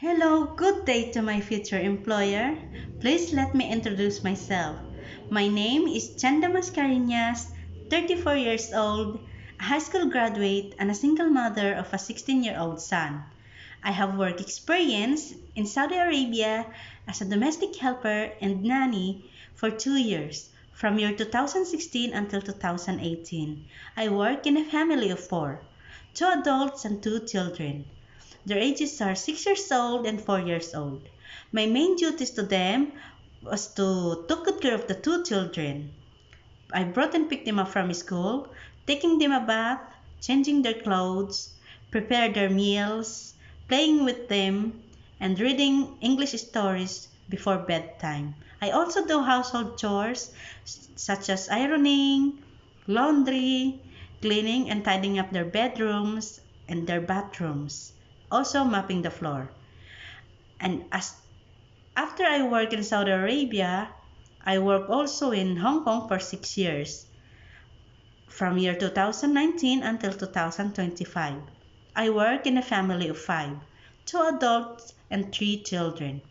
Hello, good day to my future employer. Please let me introduce myself. My name is Chanda Mascareñas, 34 years old, a high school graduate, and a single mother of a 16-year-old son. I have work experience in Saudi Arabia as a domestic helper and nanny for 2 years, from year 2016 until 2018. I work in a family of four, two adults and two children. Their ages are 6 years old and 4 years old. My main duties to them was to take good care of the two children. I brought and picked them up from school, taking them a bath, changing their clothes, prepare their meals, playing with them, and reading English stories before bedtime. I also do household chores such as ironing, laundry, cleaning and tidying up their bedrooms and their bathrooms, also mopping the floor. And after I work in Saudi Arabia, I work also in Hong Kong for 6 years, from year 2019 until 2025. I work in a family of five, two adults and three children.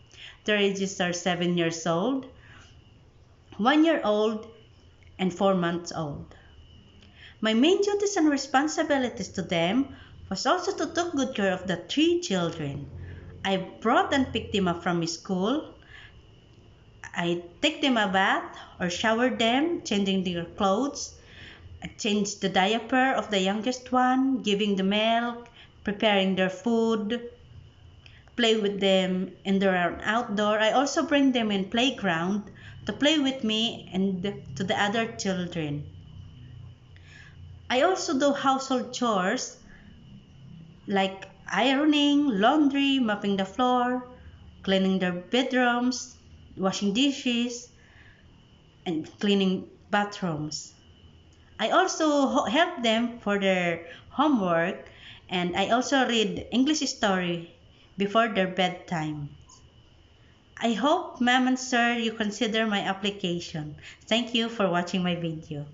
Their ages are 7 years old, 1 year old, and 4 months old. My main duties and responsibilities to them was also to take good care of the three children. I brought and picked them up from school. I take them a bath or shower them, changing their clothes. I change the diaper of the youngest one, giving the milk, preparing their food, play with them indoor and outdoor. I also bring them in playground to play with me and to the other children. I also do household chores like ironing, laundry, mopping the floor, cleaning their bedrooms, washing dishes, and cleaning bathrooms. I also help them for their homework, and I also read English story before their bedtime. I hope, ma'am and sir, you consider my application. Thank you for watching my video.